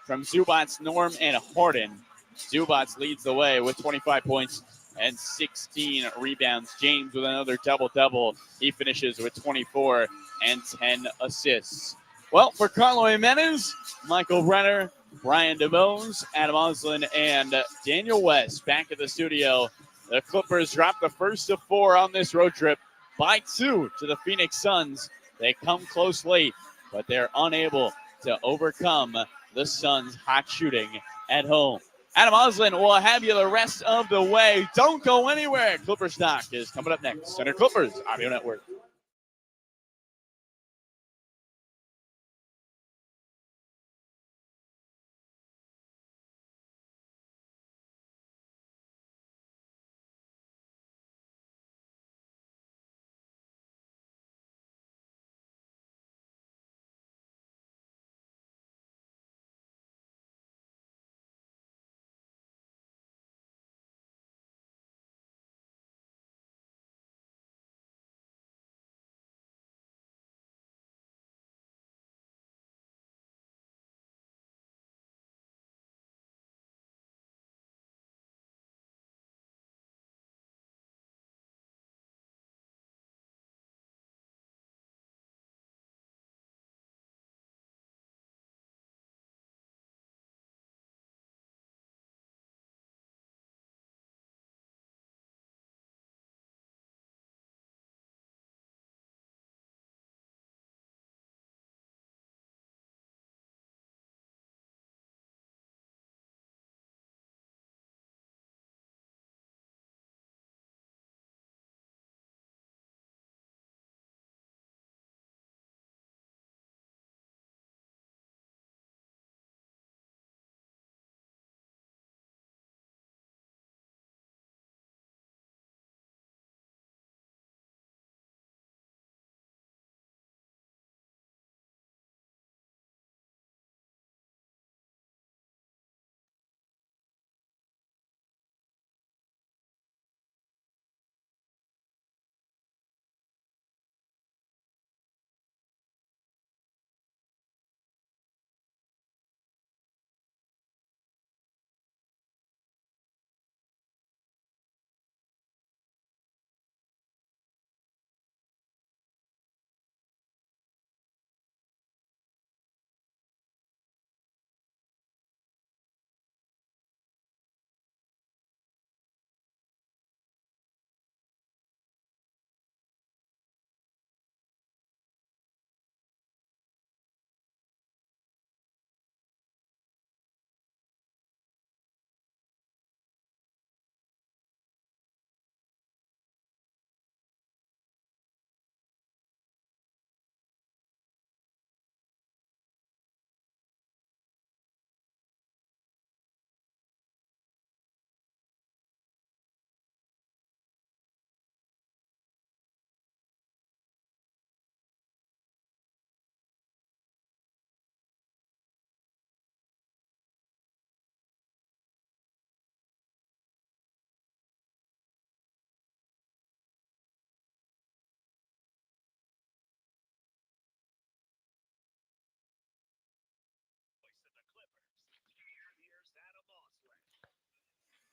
from Zubats, Norm, and Harden. Zubats leads the way with 25 points and 16 rebounds. James with another double-double. He finishes with 24 and 10 assists. Well, for Carlo Jimenez, Michael Brenner, Brian DeBones, Adam Oslin, and Daniel West back at the studio. The Clippers drop the first of 4 on this road trip by 2 to the Phoenix Suns. They come close late, but they're unable to overcome the Suns' hot shooting at home. Adam Oslin will have you the rest of the way. Don't go anywhere. Clippers Talk is coming up next. Center Clippers Audio Network.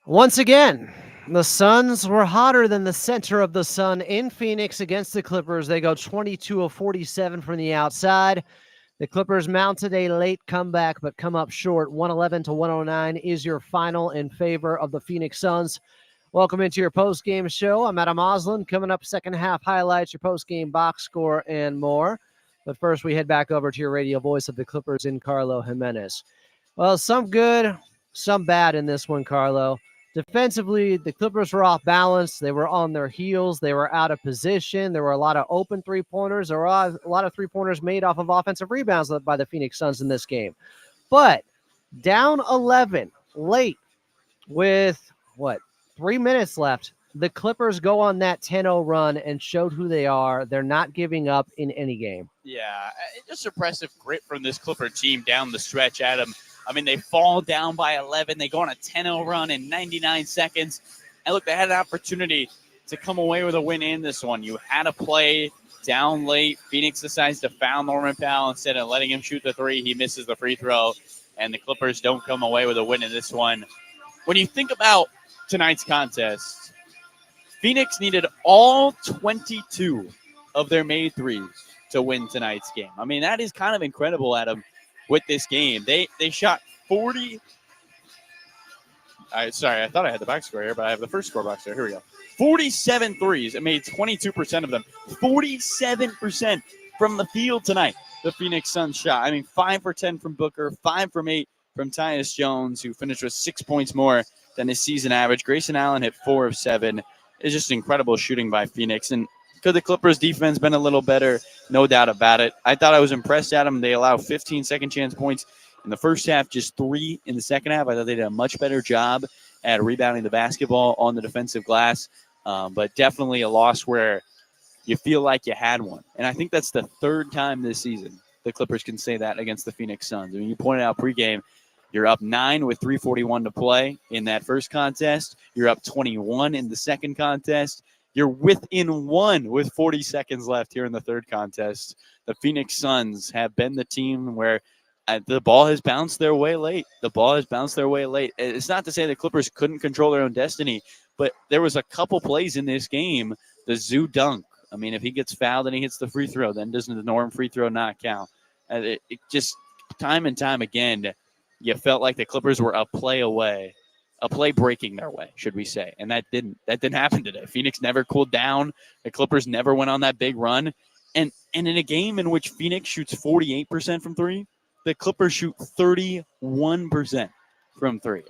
Once again, the Suns were hotter than the center of the sun in Phoenix against the Clippers. They go 22 of 47 from the outside. The Clippers mounted a late comeback, but come up short. 111 to 109 is your final in favor of the Phoenix Suns. Welcome into your post-game show. I'm Adam Oslin. Coming up, second half highlights, your post-game box score, and more. But first, we head back over to your radio voice of the Clippers in Carlo Jimenez. Well, some good, some bad in this one, Carlo. Defensively, the Clippers were off balance. They were on their heels. They were out of position. There were a lot of open three-pointers. There were a lot of three-pointers made off of offensive rebounds by the Phoenix Suns in this game. But down 11 late with, 3 minutes left, the Clippers go on that 10-0 run and showed who they are. They're not giving up in any game. Yeah, just impressive grit from this Clipper team down the stretch, Adam. I mean, they fall down by 11. They go on a 10-0 run in 99 seconds. And look, they had an opportunity to come away with a win in this one. You had a play down late. Phoenix decides to foul Norman Powell instead of letting him shoot the three. He misses the free throw. and the Clippers don't come away with a win in this one. When you think about tonight's contest, Phoenix needed all 22 of their made threes to win tonight's game. I mean, that is kind of incredible, Adam, with this game. They shot 40. Sorry, I thought I had the box score here, but I have the first score box there. Here we go. 47 threes and made 22% of them. 47% from the field tonight, the Phoenix Suns shot. I mean, 5 for 10 from Booker, 5 from 8 from Tyus Jones, who finished with 6 points more than his season average. Grayson Allen hit 4 of 7. It's just incredible shooting by Phoenix. And could the Clippers' defense been a little better? No doubt about it. I thought I was impressed at them. They allowed 15 second-chance points in the first half, just 3 in the second half. I thought they did a much better job at rebounding the basketball on the defensive glass. But definitely a loss where you feel like you had one. And I think that's the third time this season the Clippers can say that against the Phoenix Suns. I mean, you pointed out pregame, you're up 9 with 3:41 to play in that first contest. You're up 21 in the second contest. You're within 1 with 40 seconds left here in the third contest. The Phoenix Suns have been the team where the ball has bounced their way late. It's not to say the Clippers couldn't control their own destiny, but there was a couple plays in this game. The Zoo dunk. I mean, if he gets fouled and he hits the free throw, then doesn't the norm free throw not count? It just time and time again, you felt like the Clippers were a play away, a play breaking their way, should we say. And that didn't happen today. Phoenix never cooled down. The Clippers never went on that big run. And in a game in which Phoenix shoots 48% from 3, the Clippers shoot 31% from 3.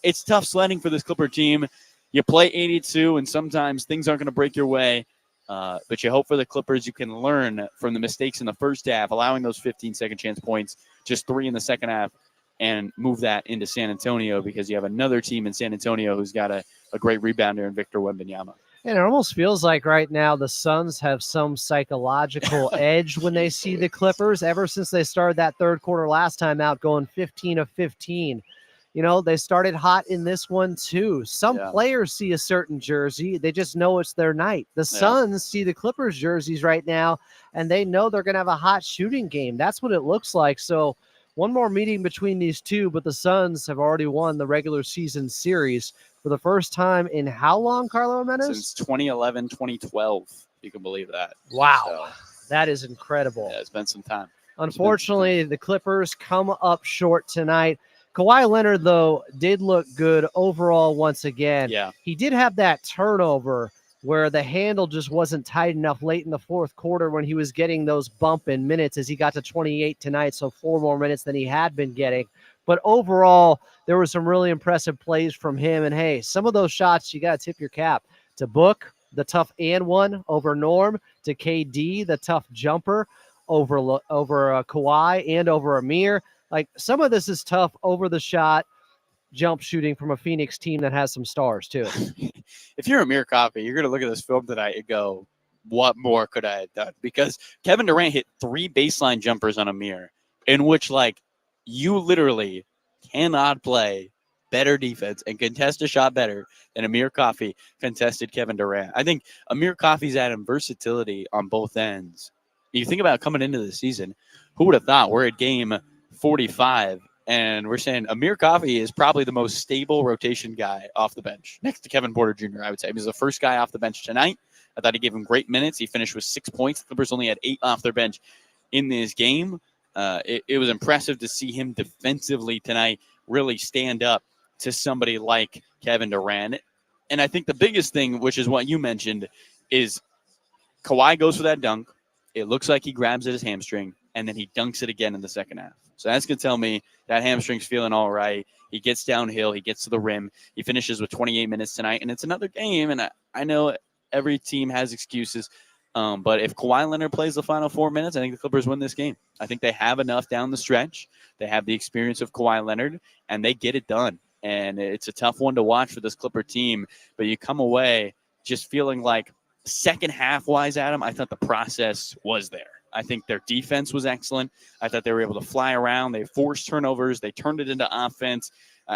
It's tough sledding for this Clipper team. You play 82, and sometimes things aren't going to break your way. But you hope for the Clippers you can learn from the mistakes in the first half, allowing those 15 second-chance points, just 3 in the second half, and move that into San Antonio because you have another team in San Antonio who's got a great rebounder in Victor Wembanyama. And it almost feels like right now the Suns have some psychological edge when they see the Clippers ever since they started that third quarter last time out going 15 of 15. You know, they started hot in this one too. Some players see a certain jersey. They just know it's their night. The Suns see the Clippers jerseys right now, and they know they're going to have a hot shooting game. That's what it looks like. So one more meeting between these two, but the Suns have already won the regular season series for the first time in how long, Carlo Jimenez? Since 2011, 2012. You can believe that. Wow. So, that is incredible. Yeah, it's been some time. Unfortunately, the Clippers come up short tonight. Kawhi Leonard, though, did look good overall once again. Yeah. He did have that turnover where the handle just wasn't tight enough late in the fourth quarter when he was getting those bump in minutes as he got to 28 tonight, so 4 more minutes than he had been getting. But overall, there were some really impressive plays from him. And, hey, some of those shots, you got to tip your cap to Book, the tough and one over Norm, to KD, the tough jumper over Kawhi and over Amir. Like, some of this is tough over the shot jump shooting from a Phoenix team that has some stars too. If you're Amir Coffey, you're going to look at this film tonight and go, what more could I have done? Because Kevin Durant hit 3 baseline jumpers on Amir in which, like, you literally cannot play better defense and contest a shot better than Amir Coffey contested Kevin Durant. I think Amir Coffey's adding versatility on both ends. You think about coming into the season, who would have thought we're at game 45 and we're saying Amir Coffey is probably the most stable rotation guy off the bench next to Kevin Porter Jr. I would say he was the first guy off the bench tonight. I thought he gave him great minutes. He finished with 6 points. The Clippers only had 8 off their bench in this game. It was impressive to see him defensively tonight really stand up to somebody like Kevin Durant. And I think the biggest thing, which is what you mentioned, is Kawhi goes for that dunk. It looks like he grabs at his hamstring, and then he dunks it again in the second half. So that's going to tell me that hamstring's feeling all right. He gets downhill. He gets to the rim. He finishes with 28 minutes tonight, and it's another game. And I know every team has excuses, but if Kawhi Leonard plays the final 4 minutes, I think the Clippers win this game. I think they have enough down the stretch. They have the experience of Kawhi Leonard, and they get it done. And it's a tough one to watch for this Clipper team, but you come away just feeling like second half-wise, Adam, I thought the process was there. I think their defense was excellent. I thought they were able to fly around. They forced turnovers. They turned it into offense.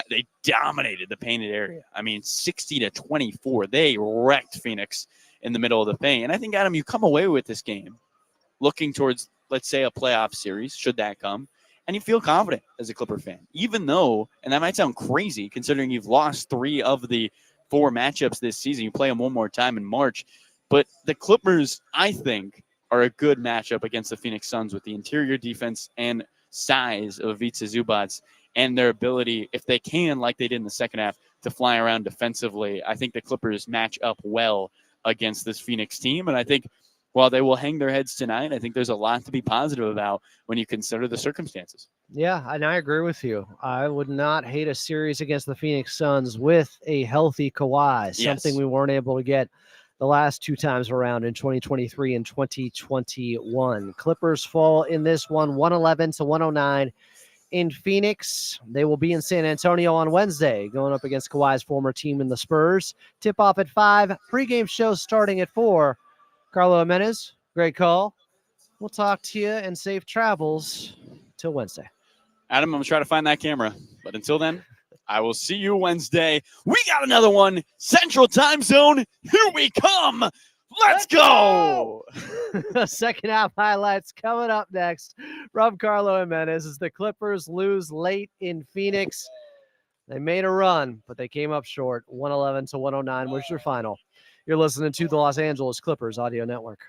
They dominated the painted area. I mean, 60-24. They wrecked Phoenix in the middle of the paint. And I think, Adam, you come away with this game looking towards, let's say, a playoff series, should that come, and you feel confident as a Clipper fan, even though, and that might sound crazy considering you've lost 3 of the 4 matchups this season. You play them one more time in March, but the Clippers, I think, are a good matchup against the Phoenix Suns with the interior defense and size of Ivica Zubac and their ability, if they can, like they did in the second half, to fly around defensively. I think the Clippers match up well against this Phoenix team, and I think while they will hang their heads tonight, I think there's a lot to be positive about when you consider the circumstances. Yeah, and I agree with you. I would not hate a series against the Phoenix Suns with a healthy Kawhi, something we weren't able to get the last 2 times around in 2023 and 2021. Clippers fall in this one, 111 to 109 in Phoenix. They will be in San Antonio on Wednesday, going up against Kawhi's former team in the Spurs. Tip off at 5, pregame show starting at 4. Carlo Jimenez, great call. We'll talk to you and safe travels till Wednesday. Adam, I'm going to try to find that camera. But until then, I will see you Wednesday. We got another one. Central Time Zone. Here we come. Let's go. Second half highlights coming up next from Carlo Jimenez as the Clippers lose late in Phoenix. They made a run, but they came up short. 111 to 109 was your final. You're listening to the Los Angeles Clippers Audio Network.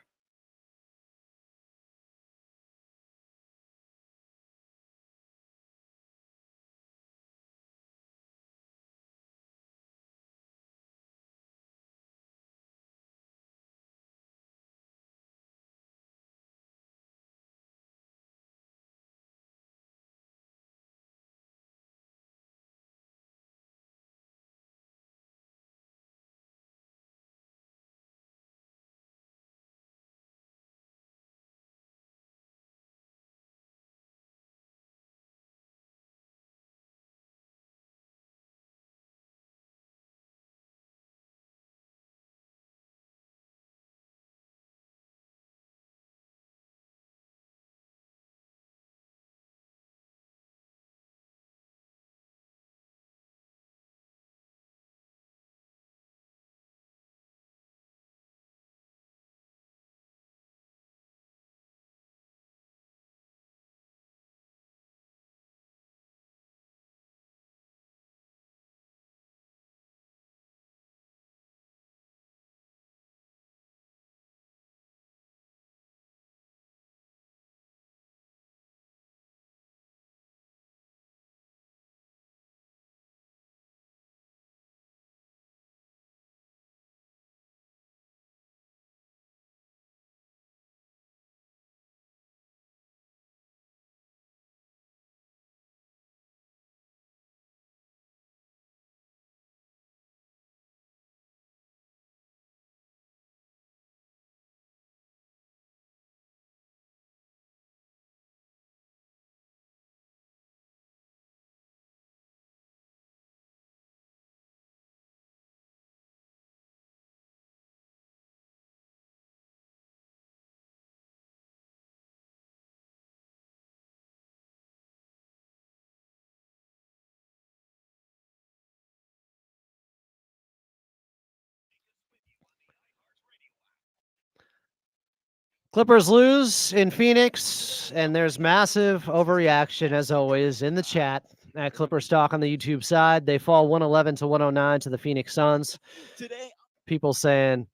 Clippers lose in Phoenix, and there's massive overreaction, as always, in the chat at Clippers Talk on the YouTube side. They fall 111 to 109 to the Phoenix Suns. Today, People saying,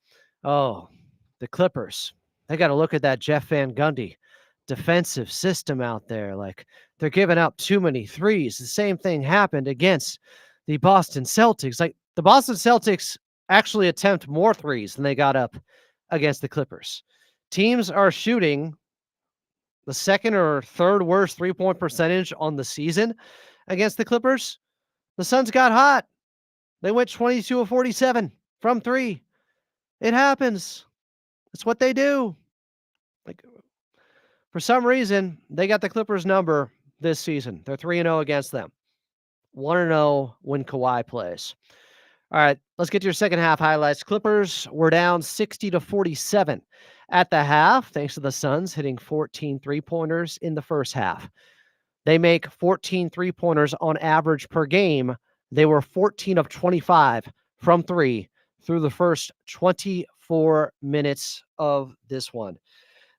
oh, the Clippers, they got to look at that Jeff Van Gundy defensive system out there. Like, they're giving up too many threes. The same thing happened against the Boston Celtics. Like, the Boston Celtics actually attempt more threes than they got up against the Clippers. Teams are shooting the second or third worst three-point percentage on the season against the Clippers. The Suns got hot. They went 22 of 47 from 3. It happens. It's what they do. Like, for some reason, they got the Clippers number this season. They're 3-0 against them. 1-0 when Kawhi plays. All right, let's get to your second half highlights. Clippers were down 60 to 47 at the half, thanks to the Suns hitting 14 three-pointers in the first half. They make 14 three-pointers on average per game. They were 14 of 25 from 3 through the first 24 minutes of this one.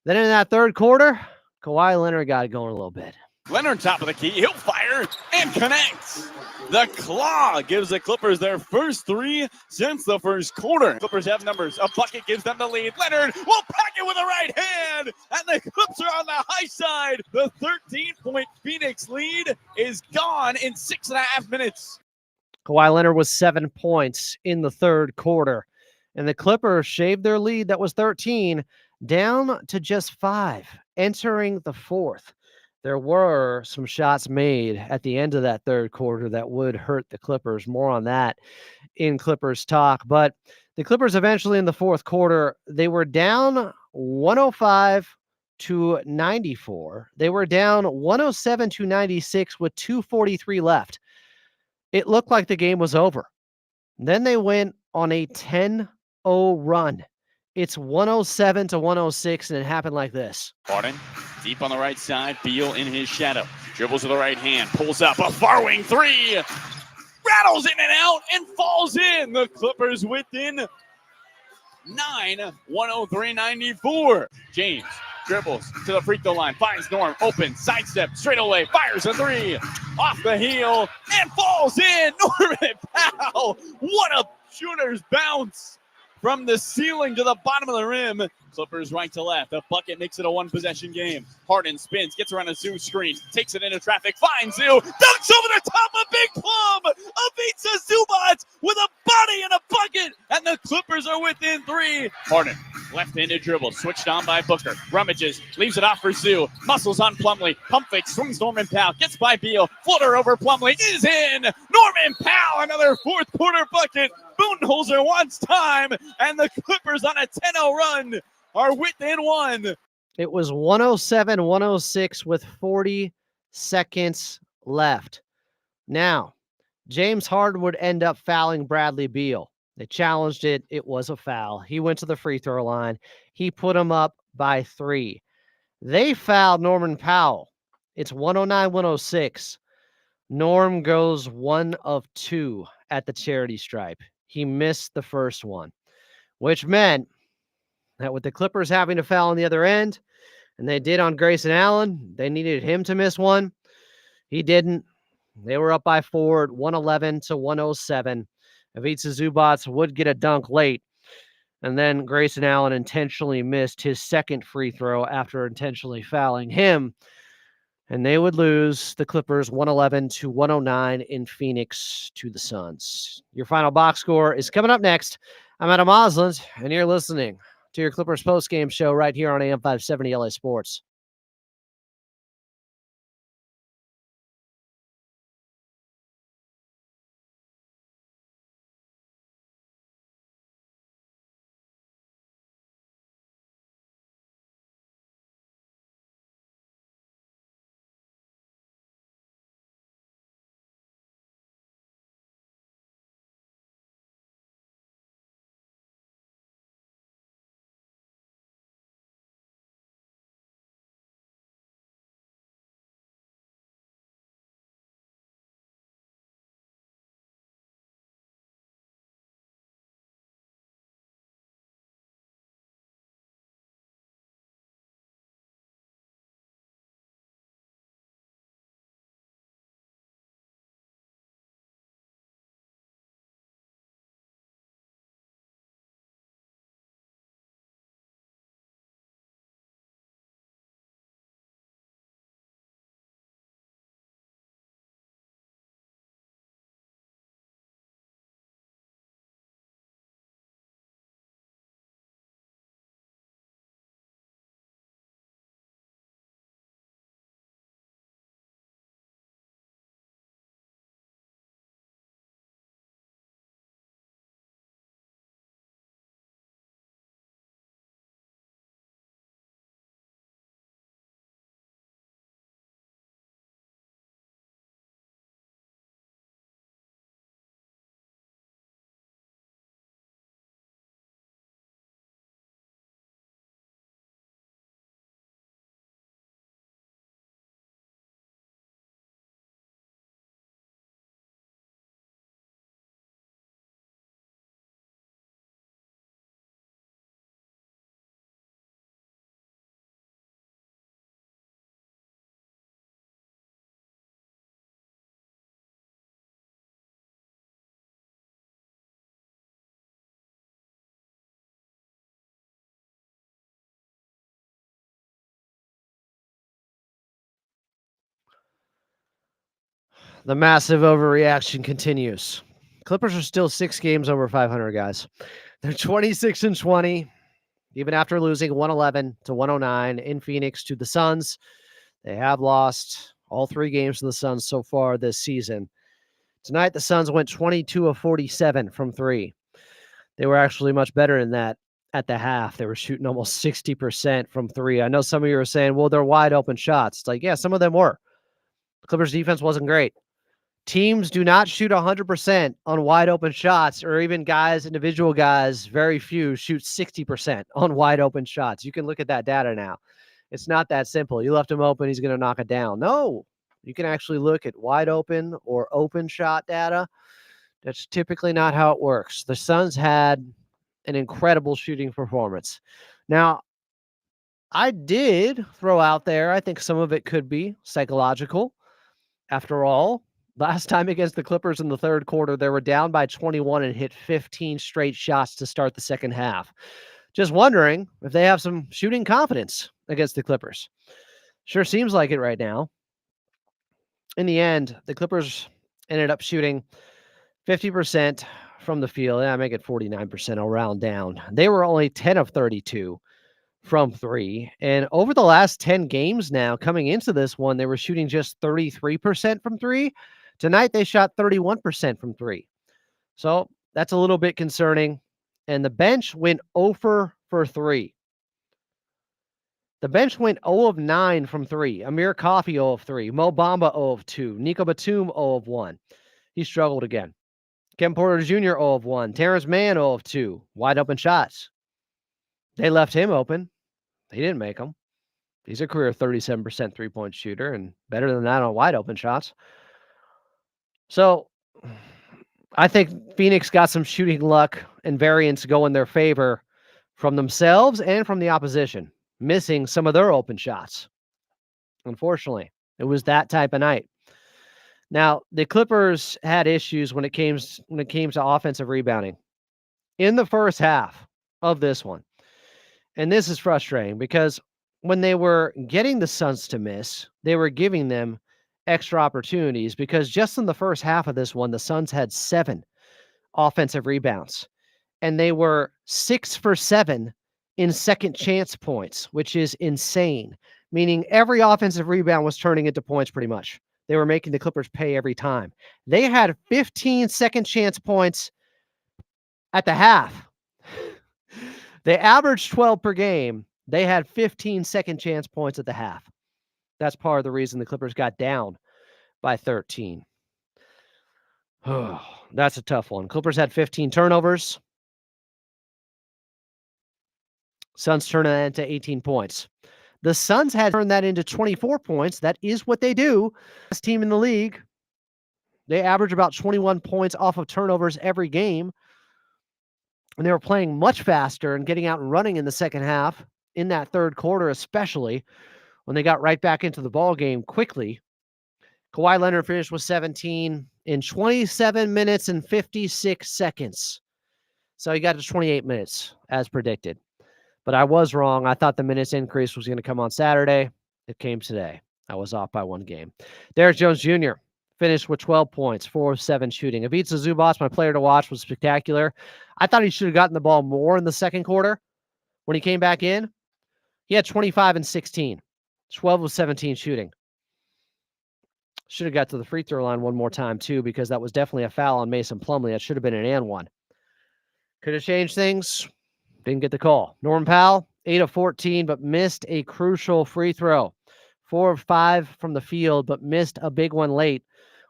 Then in that third quarter, Kawhi Leonard got it going a little bit. Leonard top of the key. He'll fire and connect. The claw gives the Clippers their first three since the first quarter. Clippers have numbers. A bucket gives them the lead. Leonard will pack it with a right hand. And the Clips are on the high side. The 13-point Phoenix lead is gone in 6.5 minutes. Kawhi Leonard was 7 points in the third quarter. And the Clippers shaved their lead that was 13 down to just 5 entering the fourth. There were some shots made at the end of that third quarter that would hurt the Clippers. More on that in Clippers talk. But the Clippers eventually in the fourth quarter, they were down 105 to 94. They were down 107 to 96 with 2:43 left. It looked like the game was over. Then they went on a 10-0 run. It's 107 to 106, and it happened like this. Harden, deep on the right side. Beal in his shadow. Dribbles with the right hand. Pulls up a far wing three. Rattles in and out and falls in. The Clippers within 9, 103-94. James dribbles to the free throw line. Finds Norm. Open. Sidestep. Straight away. Fires a three. Off the heel. And falls in. Norman Powell. What a shooter's bounce. From the ceiling to the bottom of the rim. Clippers right to left. The bucket makes it a one-possession game. Harden spins, gets around a Zoo screen, takes it into traffic, finds Zoo, dunks over the top of Big Plum. Ivica Zubac with a body and a bucket, and the Clippers are within 3. Harden, left-handed dribble, switched on by Booker. Rummages, leaves it off for Zoo. Muscles on Plumlee. Pump fake, swings Norman Powell, gets by Beal. Floater over Plumlee, is in. Norman Powell, another fourth quarter bucket. Budenholzer wants time, and the Clippers on a 10-0 run are within 1. It was 107-106 with 40 seconds left. Now, James Harden would end up fouling Bradley Beal. They challenged it. It was a foul. He went to the free throw line. He put him up by 3. They fouled Norman Powell. It's 109-106. Norm goes 1 of 2 at the charity stripe. He missed the first one, which meant that with the Clippers having to foul on the other end, and they did on Grayson Allen, they needed him to miss one. He didn't. They were up by 4 at 111-107. Ivica Zubac would get a dunk late, and then Grayson Allen intentionally missed his second free throw after intentionally fouling him, and they would lose the Clippers 111-109 in Phoenix to the Suns. Your final box score is coming up next. I'm Adam Osland, and you're listening to your Clippers postgame show right here on AM 570 LA Sports. The massive overreaction continues. Clippers are still 6 games over 500, guys. They're 26-20, even after losing 111 to 109 in Phoenix to the Suns. They have lost all 3 games to the Suns so far this season. Tonight, the Suns went 22 of 47 from 3. They were actually much better than that at the half. They were shooting almost 60% from 3. I know some of you are saying, well, they're wide open shots. It's like, yeah, some of them were. The Clippers defense wasn't great. Teams do not shoot 100% on wide open shots, or even guys, individual guys, very few shoot 60% on wide open shots. You can look at that data now. It's not that simple. You left him open, he's going to knock it down. No, you can actually look at wide open or open shot data. That's typically not how it works. The Suns had an incredible shooting performance. Now, I did throw out there, I think some of it could be psychological. After all, last time against the Clippers in the third quarter, they were down by 21 and hit 15 straight shots to start the second half. Just wondering if they have some shooting confidence against the Clippers. Sure seems like it right now. In the end, the Clippers ended up shooting 50% from the field. I make it 49%. I'll round down. They were only 10 of 32 from 3. And over the last 10 games now, coming into this one, they were shooting just 33% from 3. Tonight, they shot 31% from 3. So that's a little bit concerning. And the bench went 0 for 3. The bench went 0 of 9 from 3. Amir Coffey 0 of 3. Mo Bamba 0 of 2. Nico Batum 0 of 1. He struggled again. Kevin Porter Jr. 0 of 1. Terrence Mann 0 of 2. Wide open shots. They left him open. He didn't make them. He's a career 37% three-point shooter and better than that on wide open shots. So I think Phoenix got some shooting luck and variance go in their favor from themselves and from the opposition, missing some of their open shots. Unfortunately, it was that type of night. Now, the Clippers had issues when it came to offensive rebounding in the first half of this one. And this is frustrating because when they were getting the Suns to miss, they were giving them extra opportunities, because just in the first half of this one, the Suns had 7 offensive rebounds, and they were 6 for 7 in second chance points, which is insane, meaning every offensive rebound was turning into points pretty much. They were making the Clippers pay every time. They had 15 second chance points at the half. They averaged 12 per game. They had 15 second chance points at the half. That's part of the reason the Clippers got down by 13. Oh, that's a tough one. Clippers had 15 turnovers. Suns turned that into 18 points. The Suns had turned that into 24 points. That is what they do. Best team in the league. They average about 21 points off of turnovers every game. And they were playing much faster and getting out and running in the second half, in that third quarter especially, when they got right back into the ball game quickly. Kawhi Leonard finished with 17 in 27 minutes and 56 seconds. So he got to 28 minutes as predicted. But I was wrong. I thought the minutes increase was going to come on Saturday. It came today. I was off by 1 game. Derrick Jones Jr. finished with 12 points, 4 of 7 shooting. Ivica Zubac, my player to watch, was spectacular. I thought he should have gotten the ball more in the second quarter. When he came back in, he had 25 and 16, 12 of 17 shooting. Should have got to the free throw line one more time, too, because that was definitely a foul on Mason Plumlee. That should have been an and one. Could have changed things. Didn't get the call. Norman Powell, 8 of 14, but missed a crucial free throw. 4 of 5 from the field, but missed a big one late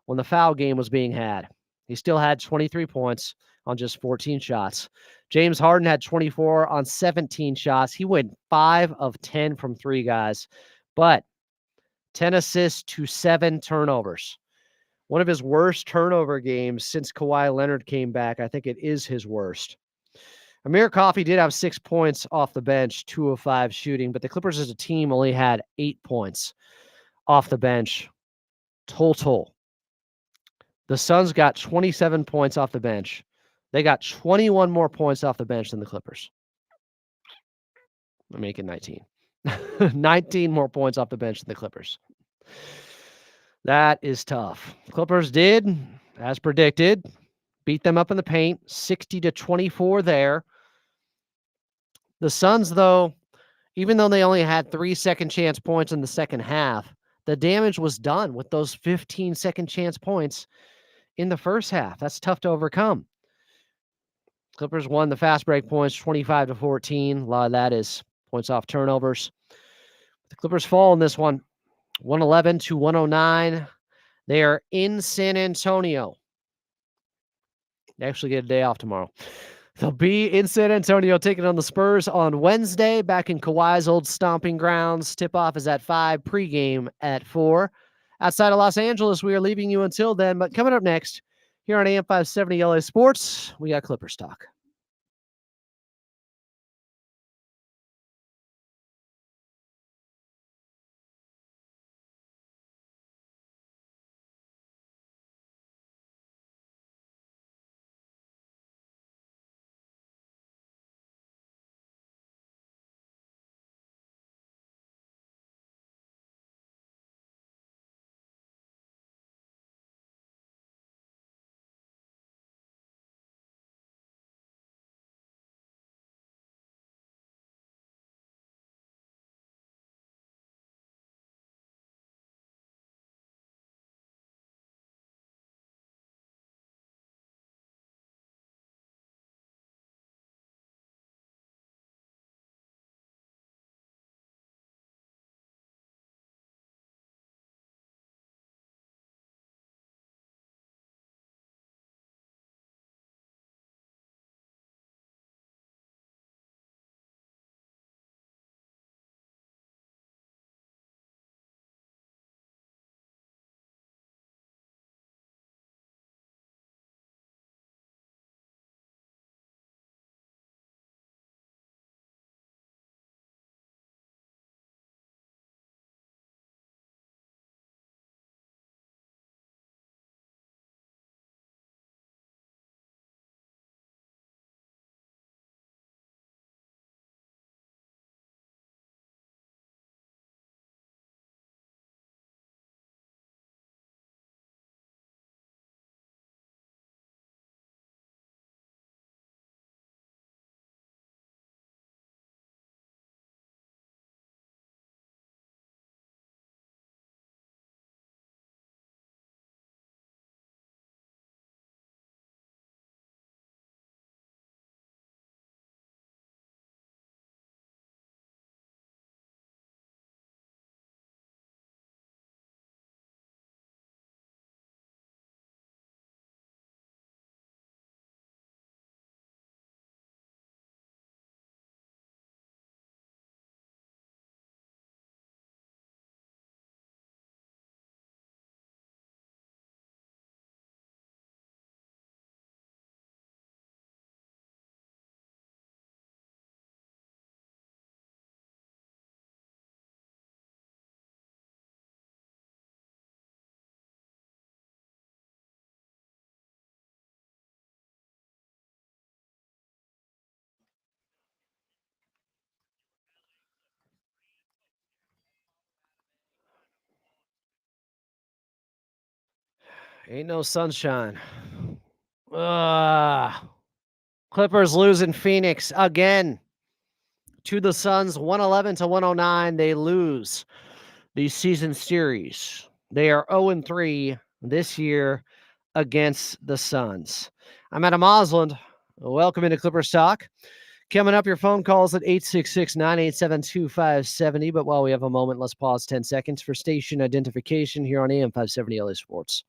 when the foul game was being had. He still had 23 points on just 14 shots. James Harden had 24 on 17 shots. He went 5 of 10 from 3, guys, but 10 assists to 7 turnovers. One of his worst turnover games since Kawhi Leonard came back. I think it is his worst. Amir Coffey did have 6 points off the bench, 2 of 5 shooting, but the Clippers as a team only had 8 points off the bench total. The Suns got 27 points off the bench. They got 21 more points off the bench than the Clippers. I'm making 19. 19 more points off the bench than the Clippers. That is tough. Clippers did, as predicted, beat them up in the paint, 60-24 there. The Suns, though, even though they only had 3 second chance points in the second half, the damage was done with those 15 second chance points in the first half. That's tough to overcome. Clippers won the fast break points 25-14. A lot of that is points off turnovers. The Clippers fall in this one, 111-109. They are in San Antonio. They actually get a day off tomorrow. They'll be in San Antonio taking on the Spurs on Wednesday, back in Kawhi's old stomping grounds. Tip-off is at 5, pregame at 4. Outside of Los Angeles, we are leaving you until then. But coming up next, here on AM 570 LA Sports, we got Clippers talk. Ain't no sunshine. Clippers losing Phoenix again to the Suns, 111-109. They lose the season series. They are 0-3 this year against the Suns. I'm Adam Osland. Welcome into Clippers Talk. Coming up, your phone calls at 866-987-2570. But while we have a moment, let's pause 10 seconds for station identification here on AM 570 LA Sports.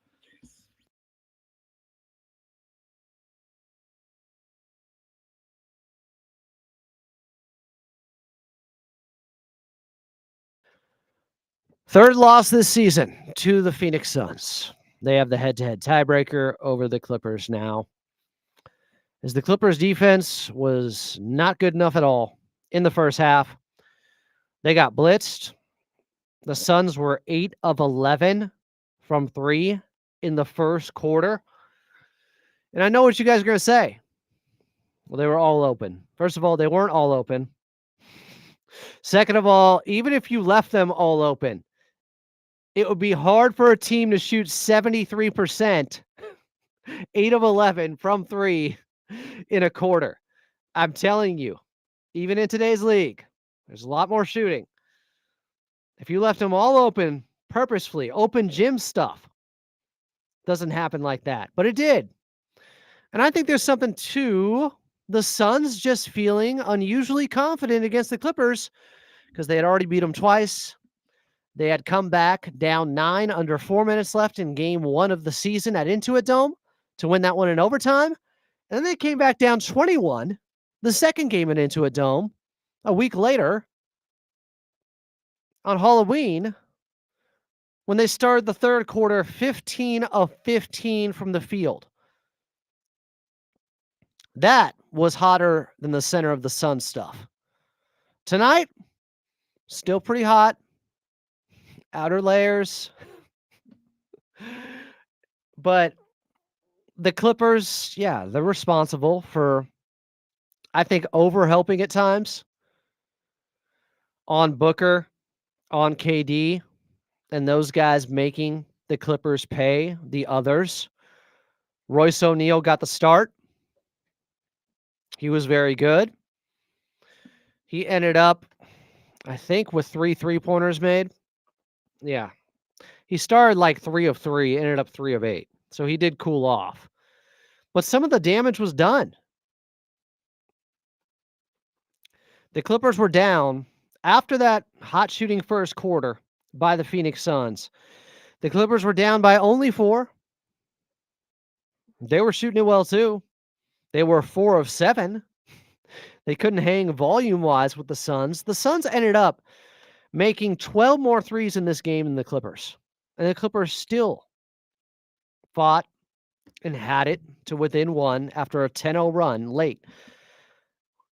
Third loss this season to the Phoenix Suns. They have the head-to-head tiebreaker over the Clippers now, as the Clippers defense was not good enough at all in the first half. They got blitzed. The Suns were 8 of 11 from 3 in the first quarter. And I know what you guys are going to say. Well, they were all open. First of all, they weren't all open. Second of all, even if you left them all open, it would be hard for a team to shoot 73%, 8 of 11 from 3 in a quarter. I'm telling you, even in today's league, there's a lot more shooting. If you left them all open purposefully, open gym stuff, doesn't happen like that. But it did. And I think there's something to the Suns just feeling unusually confident against the Clippers because they had already beat them twice. They had come back down 9 under 4 minutes left in game 1 of the season at Intuit Dome to win that one in overtime. And then they came back down 21, the second game at Intuit Dome, a week later on Halloween when they started the third quarter 15 of 15 from the field. That was hotter than the center of the sun stuff. Tonight, still pretty hot. Outer layers. But the Clippers, yeah, they're responsible for, I think, overhelping at times on Booker, on KD, and those guys making the Clippers pay the others. Royce O'Neal got the start. He was very good. He ended up, I think, with 3 3-pointers made. Yeah. He started like 3 of 3, ended up 3 of 8. So he did cool off. But some of the damage was done. The Clippers were down after that hot shooting first quarter by the Phoenix Suns. The Clippers were down by only 4. They were shooting it well too. They were 4 of 7. They couldn't hang volume-wise with the Suns. The Suns ended up making 12 more threes in this game than the Clippers. And the Clippers still fought and had it to within 1 after a 10-0 run late.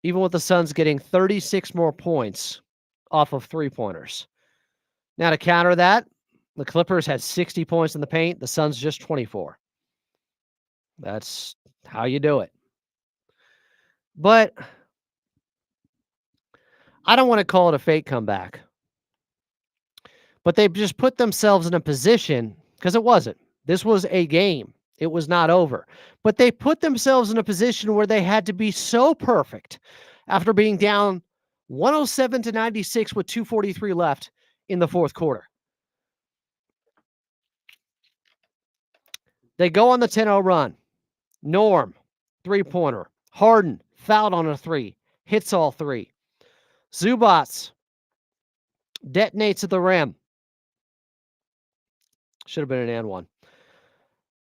Even with the Suns getting 36 more points off of 3-pointers. Now to counter that, the Clippers had 60 points in the paint. The Suns just 24. That's how you do it. But I don't want to call it a fake comeback. But they just put themselves in a position, because it wasn't. This was a game. It was not over. But they put themselves in a position where they had to be so perfect after being down 107-96 with 2:43 left in the fourth quarter. They go on the 10-0 run. Norm, 3-pointer. Harden, fouled on a 3. Hits all 3. Zubac detonates at the rim. Should have been an and one.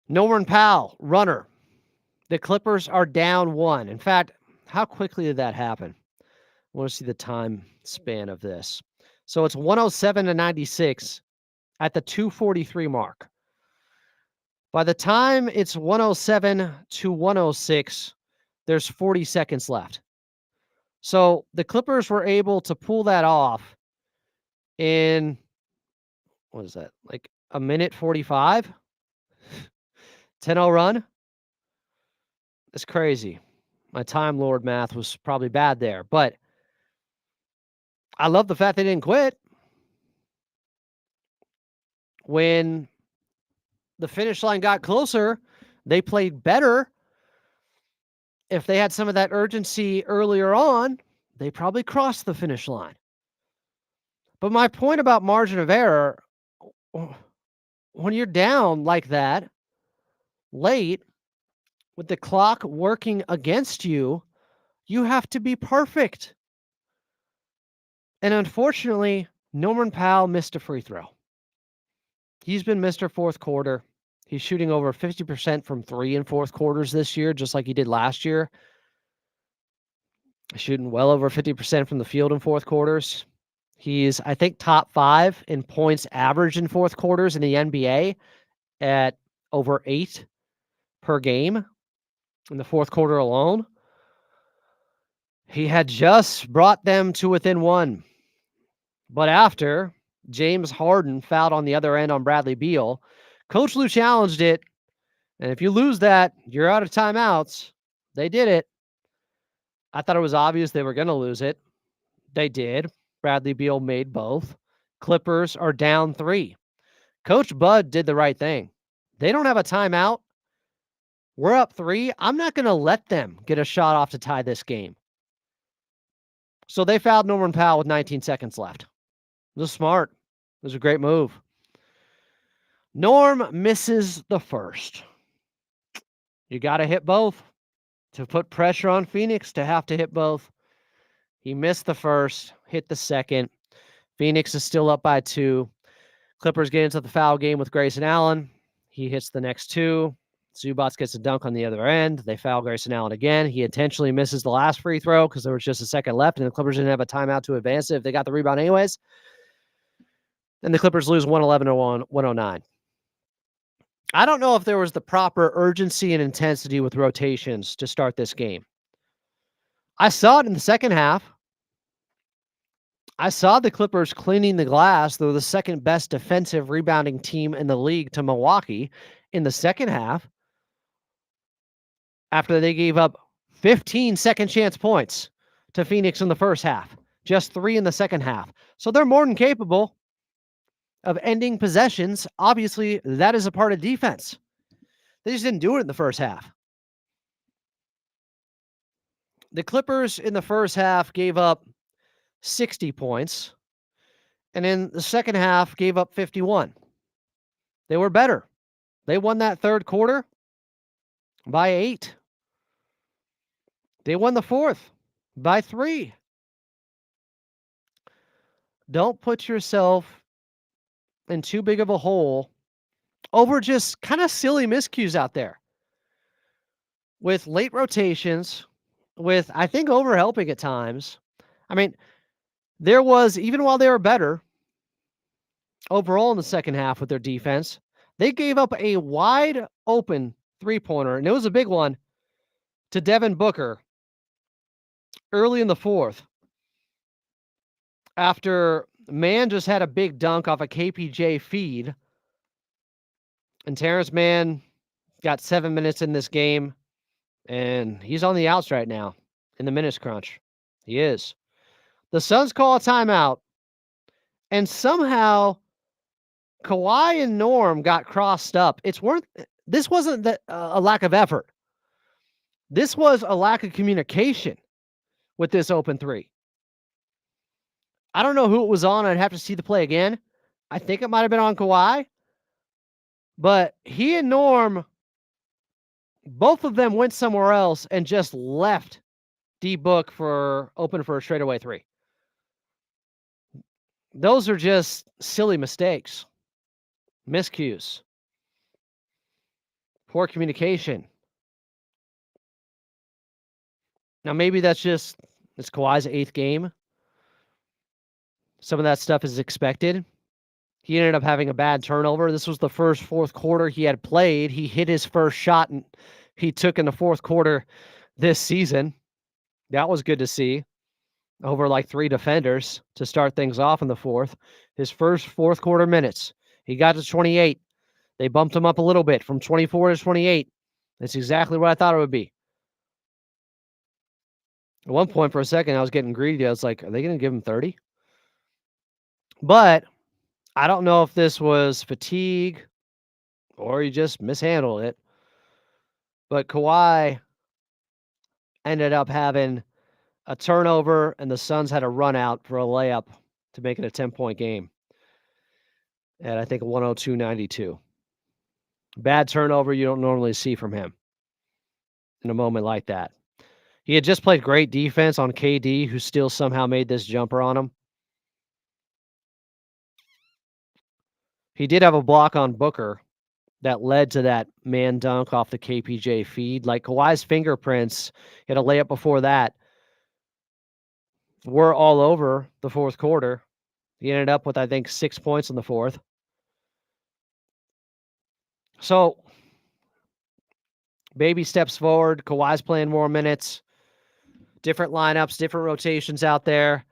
Norman Powell, runner. The Clippers are down 1. In fact, how quickly did that happen? I want to see the time span of this. So it's 107-96 at the 2:43 mark. By the time it's 107-106, there's 40 seconds left. So the Clippers were able to pull that off in, what is that, like a minute 45? 10-0 run? It's crazy. My Time Lord math was probably bad there, but I love the fact they didn't quit. When the finish line got closer, they played better. If they had some of that urgency earlier on, they probably crossed the finish line. But my point about margin of error, when you're down like that, late, with the clock working against you, you have to be perfect. And unfortunately, Norman Powell missed a free throw. He's been Mr. Fourth Quarter. He's shooting over 50% from 3 in fourth quarters this year, just like he did last year. Shooting well over 50% from the field in fourth quarters. He's, I think, top 5 in points average in fourth quarters in the NBA at over 8 per game in the fourth quarter alone. He had just brought them to within 1. But after James Harden fouled on the other end on Bradley Beal, Coach Lue challenged it. And if you lose that, you're out of timeouts. They did it. I thought it was obvious they were going to lose it. They did. Bradley Beal made both. Clippers are down 3. Coach Bud did the right thing. They don't have a timeout. We're up 3. I'm not going to let them get a shot off to tie this game. So they fouled Norman Powell with 19 seconds left. It was smart. It was a great move. Norm misses the first. You got to hit both to put pressure on Phoenix to have to hit both. He missed the first, hit the second. Phoenix is still up by 2. Clippers get into the foul game with Grayson Allen. He hits the next 2. Zubac gets a dunk on the other end. They foul Grayson Allen again. He intentionally misses the last free throw because there was just a second left, and the Clippers didn't have a timeout to advance it if they got the rebound anyways. And the Clippers lose 111 to 109. I don't know if there was the proper urgency and intensity with rotations to start this game. I saw it in the second half. I saw the Clippers cleaning the glass. They were the second best defensive rebounding team in the league to Milwaukee in the second half, after they gave up 15 second chance points to Phoenix in the first half, just 3 in the second half. So they're more than capable of ending possessions. Obviously, that is a part of defense. They just didn't do it in the first half. The Clippers in the first half gave up 60 points, and in the second half gave up 51. They were better. They won that third quarter by 8. They won the fourth by 3. Don't put yourself in too big of a hole over just kind of silly miscues out there with late rotations, with, I think, overhelping at times. I mean, there was, even while they were better overall in the second half with their defense, they gave up a wide open three-pointer, and it was a big one, to Devin Booker early in the fourth, after Mann just had a big dunk off a KPJ feed, and Terrence Mann got 7 minutes in this game, and he's on the outs right now in the minutes crunch. He is. The Suns call a timeout, and somehow Kawhi and Norm got crossed up. This wasn't a lack of effort. This was a lack of communication with this open 3. I don't know who it was on. I'd have to see the play again. I think it might have been on Kawhi. But he and Norm, both of them went somewhere else and just left D-Book open for a straightaway 3. Those are just silly mistakes. Miscues. Poor communication. Now, maybe it's Kawhi's 8th game. Some of that stuff is expected. He ended up having a bad turnover. This was the first fourth quarter he had played. He hit his first shot and he took in the fourth quarter this season. That was good to see. Over like 3 defenders to start things off in the fourth. His first fourth quarter minutes. He got to 28. They bumped him up a little bit from 24 to 28. That's exactly what I thought it would be. At one point for a second, I was getting greedy. I was like, are they going to give him 30? But I don't know if this was fatigue or he just mishandled it. But Kawhi ended up having a turnover, and the Suns had a run out for a layup to make it a 10-point game. And I think 102-92. Bad turnover you don't normally see from him in a moment like that. He had just played great defense on KD, who still somehow made this jumper on him. He did have a block on Booker that led to that man dunk off the KPJ feed. Like Kawhi's fingerprints, he had a layup before that, were all over the fourth quarter. He ended up with, I think, 6 points in the fourth. So, baby steps forward. Kawhi's playing more minutes. Different lineups, different rotations out there.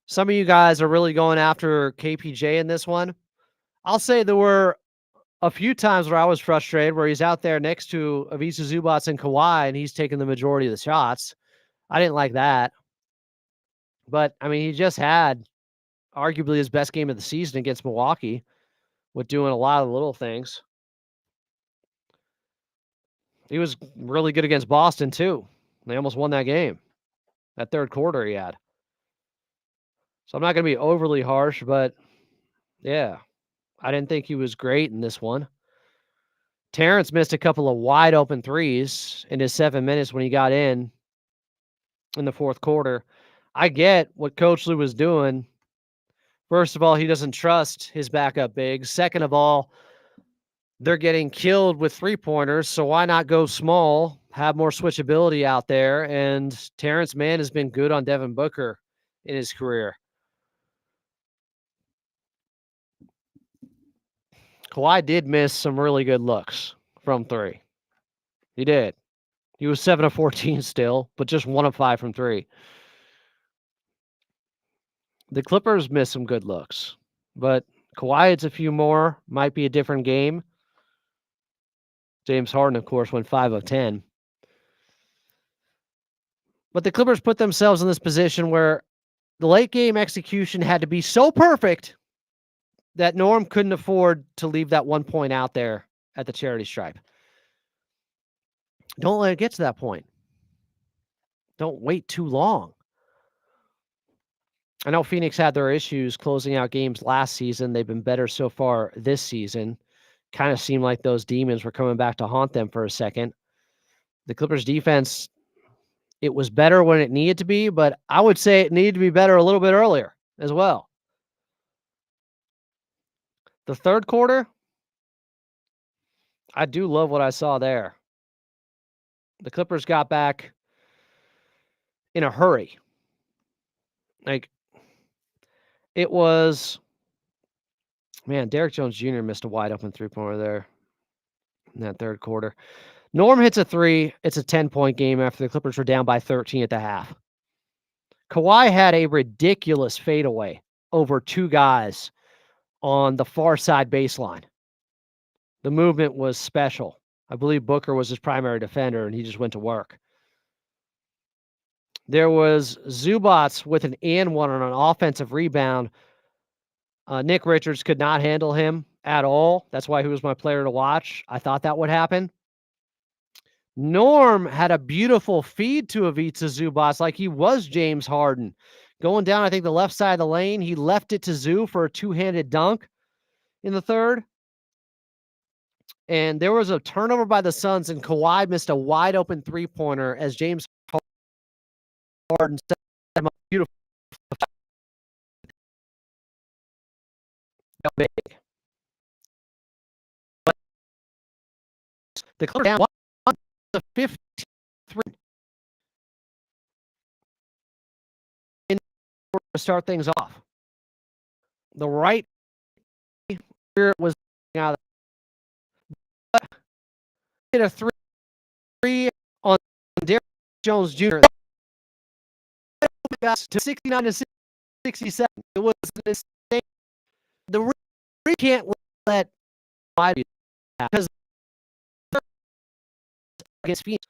Some of you guys are really going after KPJ in this one. I'll say there were a few times where I was frustrated, where he's out there next to Ivica Zubac and Kawhi, and he's taking the majority of the shots. I didn't like that. But, I mean, he just had arguably his best game of the season against Milwaukee with doing a lot of little things. He was really good against Boston, too. They almost won that game. That third quarter he had. So I'm not going to be overly harsh, but yeah, I didn't think he was great in this one. Terrence missed a couple of wide open threes in his 7 minutes when he got in the fourth quarter. I get what Coach Lue was doing. First of all, he doesn't trust his backup bigs. Second of all, they're getting killed with three-pointers, so why not go small, have more switchability out there? And Terrence Mann has been good on Devin Booker in his career. Kawhi did miss some really good looks from three. He did. He was 7 of 14 still, but just 1 of 5 from three. The Clippers missed some good looks, but Kawhi hits a few more. Might be a different game. James Harden, of course, went 5 of 10. But the Clippers put themselves in this position where the late game execution had to be so perfect that Norm couldn't afford to leave that 1 point out there at the charity stripe. Don't let it get to that point. Don't wait too long. I know Phoenix had their issues closing out games last season. They've been better so far this season. Kind of seemed like those demons were coming back to haunt them for a second. The Clippers defense, it was better when it needed to be, but I would say it needed to be better a little bit earlier as well. The third quarter, I do love what I saw there. The Clippers got back in a hurry. Like, it was, man, Derrick Jones Jr. missed a wide open three-pointer there in that third quarter. Norm hits a three. It's a 10-point game after the Clippers were down by 13 at the half. Kawhi had a ridiculous fadeaway over two guys on the far side baseline. The movement was special. I believe Booker was his primary defender, and he just went to work. There was Zubats with an and one on an offensive rebound. Nick Richards could not handle him at all. That's why he was my player to watch. I thought that would happen. Norm had a beautiful feed to Ivica Zubats like he was James Harden. Going down, I think, the left side of the lane. He left it to Zoo for a two-handed dunk in the third. And there was a turnover by the Suns, and Kawhi missed a wide-open three-pointer as James Harden set him up beautiful. Big. But the Clippers down 1-53 to start things off. The right here was out. Hit a three on Derrick Jones Jr. to 69 to 67. It was the same. The we can't let because against Phoenix,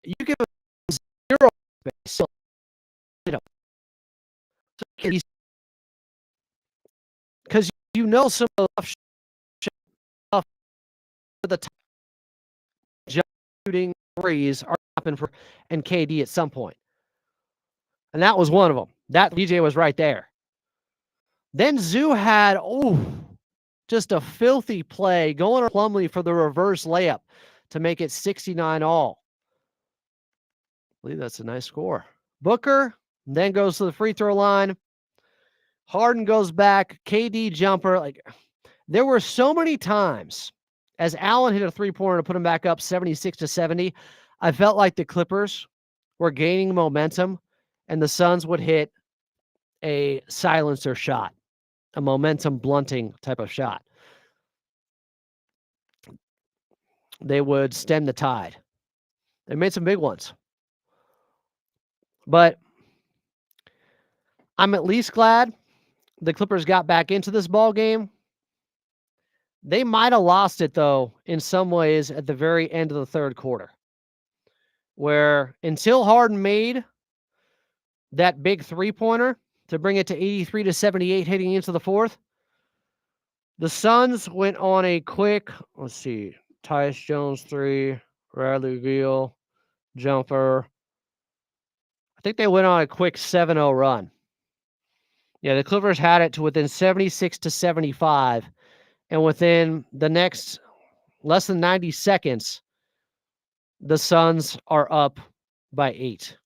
you give him 0 space. So, because you know some of the stuff for the top shooting threes are happening for and KD at some point. And that was one of them. That DJ was right there. Then Zoo had, just a filthy play going to Plumlee for the reverse layup to make it 69 all. I believe that's a nice score. Booker then goes to the free throw line. Harden goes back. KD jumper. Like, there were so many times as Allen hit a three-pointer to put him back up 76 to 70. I felt like the Clippers were gaining momentum and the Suns would hit a silencer shot, a momentum blunting type of shot. They would stem the tide. They made some big ones. But I'm at least glad the Clippers got back into this ball game. They might have lost it, though, in some ways at the very end of the third quarter, where until Harden made that big three-pointer to bring it to 83 to 78 heading into the fourth, The Suns went on a quick, let's see, Tyus Jones 3, Bradley Beal, jumper. I think they went on a quick 7-0 run. Yeah, the Clippers had it to within 76 to 75. And within the next less than 90 seconds, the Suns are up by 8.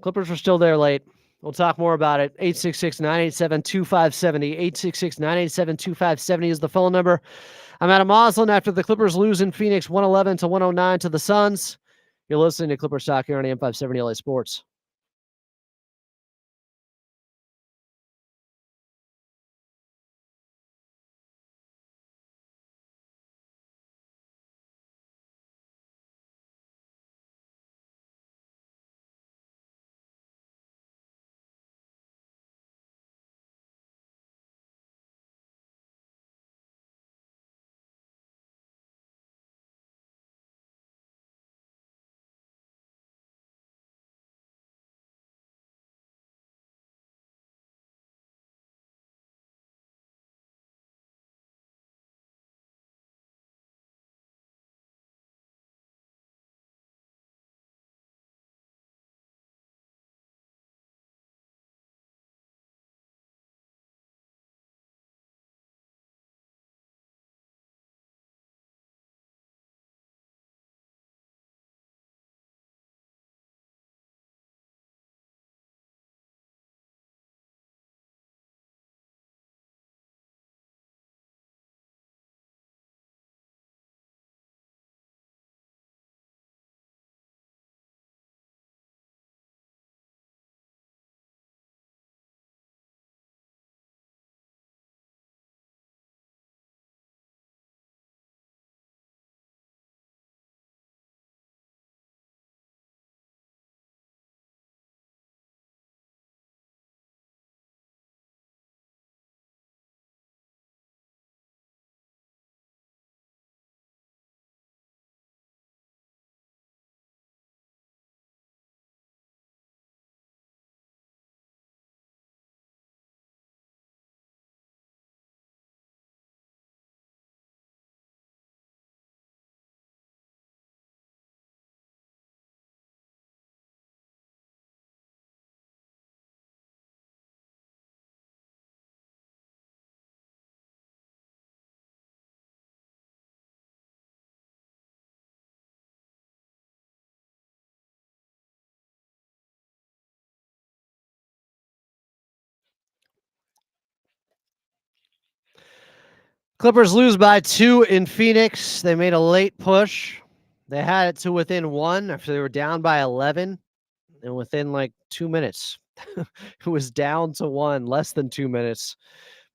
Clippers were still there late. We'll talk more about it. 866-987-2570. 866-987-2570 is the phone number. I'm Adam Moslin after the Clippers lose in Phoenix 111 to 109 to the Suns. You're listening to Clippers Talk here on AM 570 LA Sports. Clippers lose by 2 in Phoenix. They made a late push. They had it to within 1 after they were down by 11. And within like 2 minutes, it was down to 1, less than 2 minutes.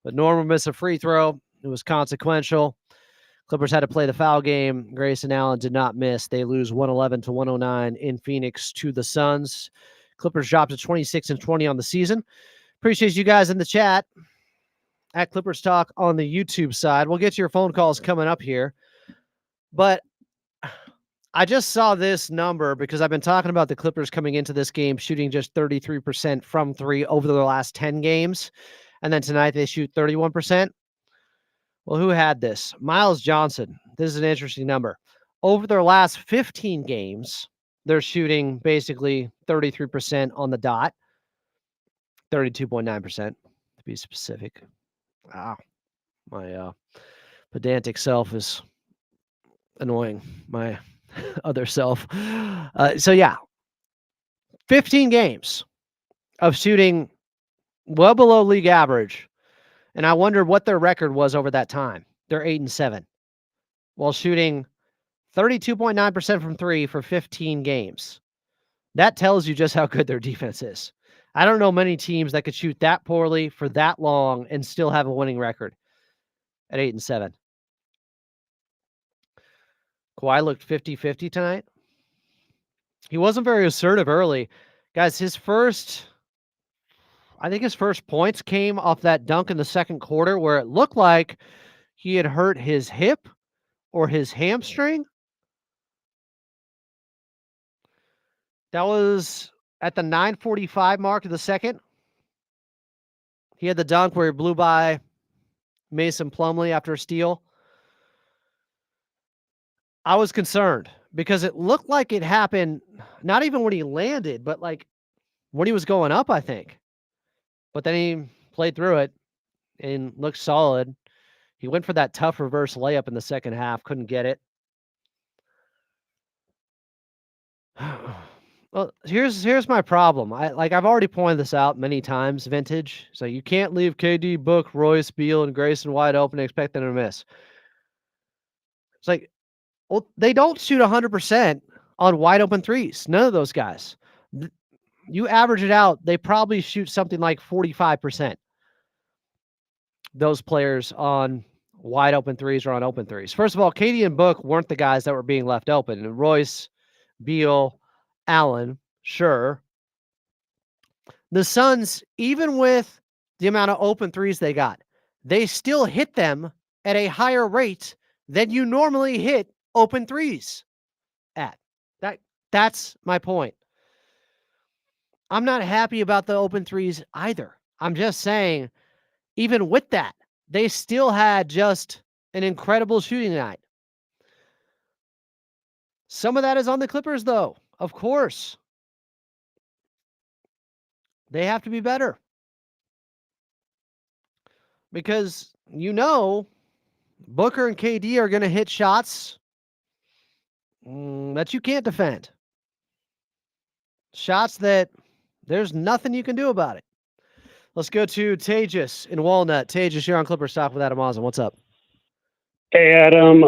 But Norman missed a free throw. It was consequential. Clippers had to play the foul game. Grayson Allen did not miss. They lose 111 to 109 in Phoenix to the Suns. Clippers dropped to 26 and 20 on the season. Appreciate you guys in the chat at Clippers Talk on the YouTube side. We'll get to your phone calls coming up here. But I just saw this number because I've been talking about the Clippers coming into this game shooting just 33% from 3 over the last 10 games. And then tonight they shoot 31%. Well, who had this? Miles Johnson. This is an interesting number. Over their last 15 games, they're shooting basically 33% on the dot, 32.9% to be specific. Wow. My pedantic self is annoying my other self. So, yeah, 15 games of shooting well below league average. And I wonder what their record was over that time. They're 8-7 while shooting 32.9% from 3 for 15 games. That tells you just how good their defense is. I don't know many teams that could shoot that poorly for that long and still have a winning record at 8-7. Kawhi looked 50-50 tonight. He wasn't very assertive early. Guys, I think his first points came off that dunk in the second quarter where it looked like he had hurt his hip or his hamstring. That was at the 9:45 mark of the second. He had the dunk where he blew by Mason Plumlee after a steal. I was concerned because it looked like it happened not even when he landed, but like when he was going up, I think. But then he played through it and looked solid. He went for that tough reverse layup in the second half, couldn't get it. Well, here's my problem. I've already pointed this out many times, Vintage. So you can't leave KD, Book, Royce, Beal, and Grayson wide open and expect them to miss. It's like, well, they don't shoot 100% on wide open threes. None of those guys. You average it out, they probably shoot something like 45%. Those players on wide open threes or on open threes. First of all, KD and Book weren't the guys that were being left open. And Royce, Beal, Allen, sure. The Suns, even with the amount of open threes they got, they still hit them at a higher rate than you normally hit open threes at. That's my point. I'm not happy about the open threes either. I'm just saying, even with that, they still had just an incredible shooting night. Some of that is on the Clippers, though. Of course. They have to be better. Because, Booker and KD are going to hit shots that you can't defend. Shots that there's nothing you can do about it. Let's go to Tejas in Walnut. Tejas, you're on Clippers Talk with Adam Ozen. What's up? Hey, Adam.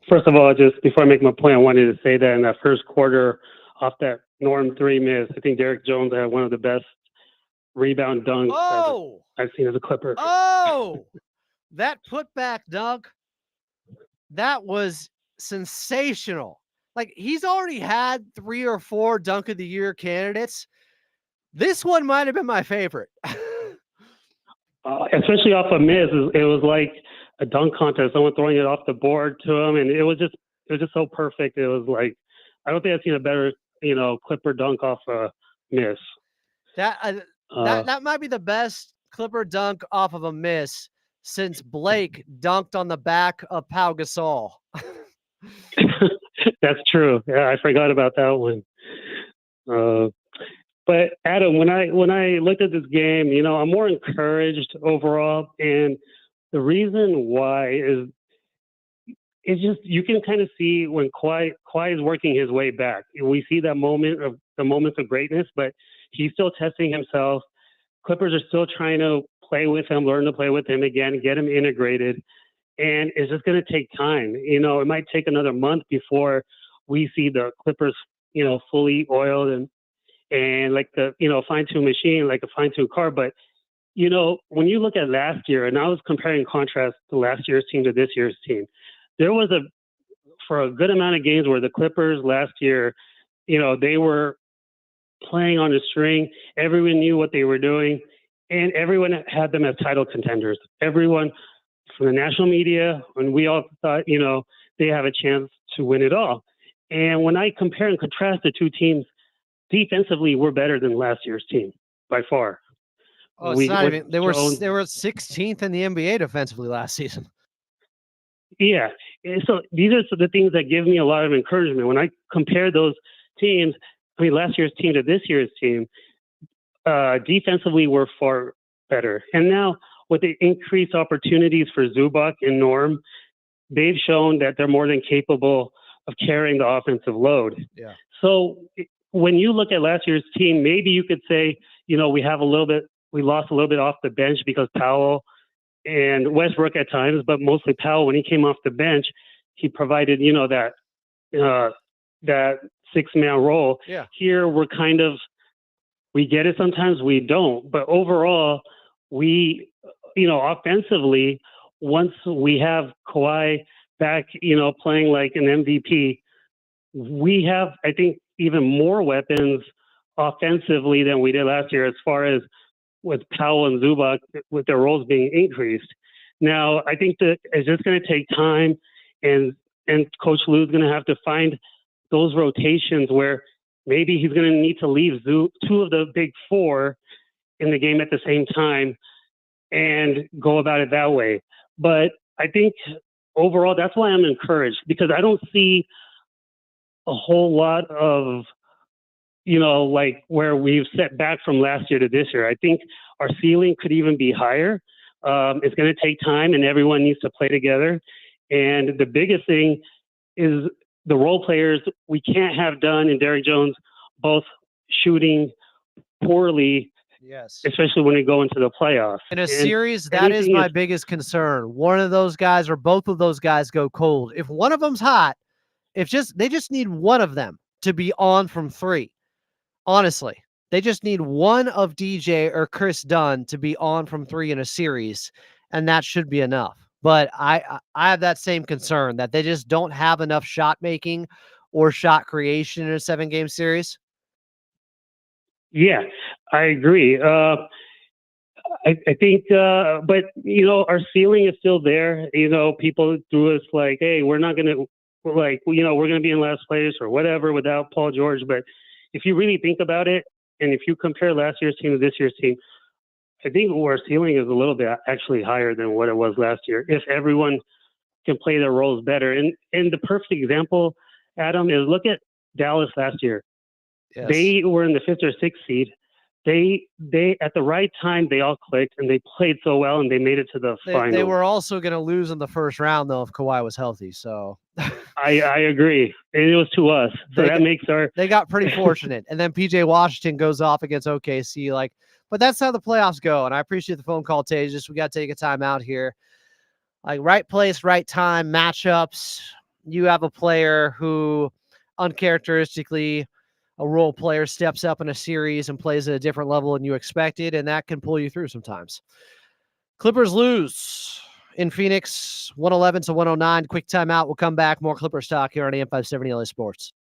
First of all, just before I make my point, I wanted to say that in that first quarter, off that Norm 3 miss, I think Derek Jones had one of the best rebound dunks I've seen as a Clipper. Oh, that putback dunk, that was sensational. Like, he's already had 3 or 4 Dunk of the Year candidates. This one might have been my favorite. Especially off a miss, it was like a dunk contest. Someone throwing it off the board to him, and it was just so perfect. It was like, I don't think I've seen a better, Clipper dunk off a miss. That might be the best Clipper dunk off of a miss since Blake dunked on the back of Pau Gasol. That's true. Yeah, I forgot about that one. But Adam, when I looked at this game, I'm more encouraged overall, and the reason why is it's just you can kind of see when Kawhi is working his way back. We see the moments of greatness, but he's still testing himself. Clippers are still trying to play with him, learn to play with him again, get him integrated, and it's just going to take time. It might take another month before we see the Clippers, fully oiled and like the, fine-tuned machine, like a fine-tuned car. But, when you look at last year, and I was comparing contrast to last year's team to this year's team, there was for a good amount of games where the Clippers last year, they were playing on a string. Everyone knew what they were doing, and everyone had them as title contenders. Everyone from the national media, and we all thought, they have a chance to win it all. And when I compare and contrast the two teams, defensively, we're better than last year's team by far. Oh, it's not even. They were 16th in the NBA defensively last season. Yeah, and so these are the things that give me a lot of encouragement when I compare those teams. I mean, last year's team to this year's team, defensively we're far better. And now with the increased opportunities for Zubac and Norm, they've shown that they're more than capable of carrying the offensive load. Yeah. So when you look at last year's team, maybe you could say, we lost a little bit off the bench because Powell and Westbrook at times, but mostly Powell, when he came off the bench, he provided, that 6-man role. Yeah. Here we get it sometimes, we don't. But overall, we, offensively, once we have Kawhi back, playing like an MVP, we have, I think, even more weapons offensively than we did last year as far as with Powell and Zubac with their roles being increased. Now, I think that it's just going to take time, and Coach Lou's going to have to find those rotations where maybe he's going to need to leave two of the big four in the game at the same time and go about it that way. But I think overall, that's why I'm encouraged, because I don't see a whole lot of, like where we've set back from last year to this year. I think our ceiling could even be higher. It's going to take time, and everyone needs to play together. And the biggest thing is the role players. We can't have Dunn and Derrick Jones both shooting poorly, Yes. especially when we go into the playoffs. In a And series, that is anything my biggest concern. One of those guys or both of those guys go cold. If one of them's hot, they just need one of them to be on from 3. Honestly, they just need one of DJ or Chris Dunn to be on from 3 in a series, and that should be enough. But I have that same concern that they just don't have enough shot making or shot creation in a 7-game series. Yeah, I agree. I think, but our ceiling is still there. People threw us like, hey, we're not gonna, we're gonna be in last place or whatever without Paul George. But if you really think about it, and if you compare last year's team to this year's team, I think our ceiling is a little bit actually higher than what it was last year, if everyone can play their roles better. And the perfect example, Adam, is look at Dallas last year. Yes. They were in the 5th or 6th seed. They at the right time, they all clicked and they played so well and they made it to the final. They were also going to lose in the first round, though, if Kawhi was healthy. So I agree. And it was to us. So they got pretty fortunate. And then PJ Washington goes off against OKC. But that's how the playoffs go. And I appreciate the phone call, Tejas. We got to take a time out here. Right place, right time, matchups. You have a player who uncharacteristically, a role player steps up in a series and plays at a different level than you expected, and that can pull you through sometimes. Clippers lose in Phoenix, 111-109. Quick timeout. We'll come back. More Clippers talk here on AM 570 LA Sports.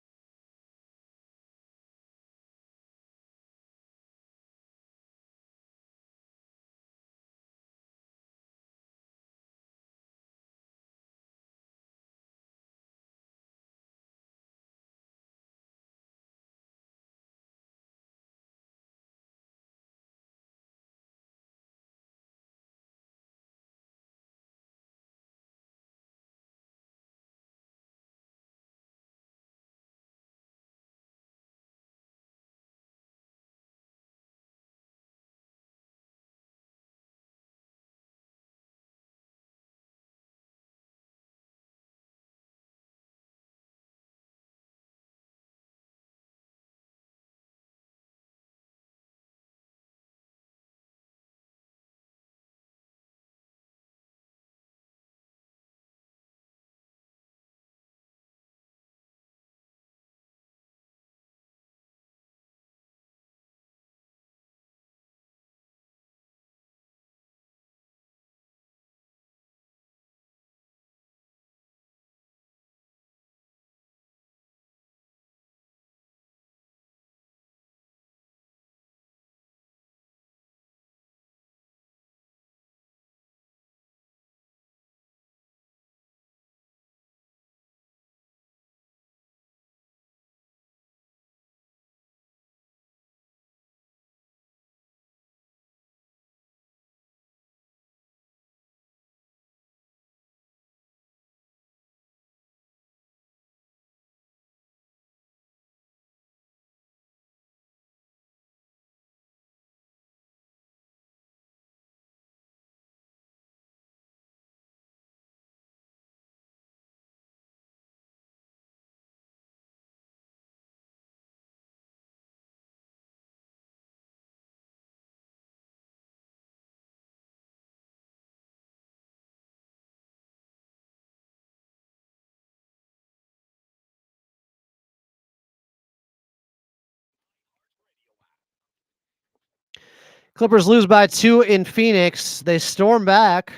Clippers lose by 2 in Phoenix. They storm back.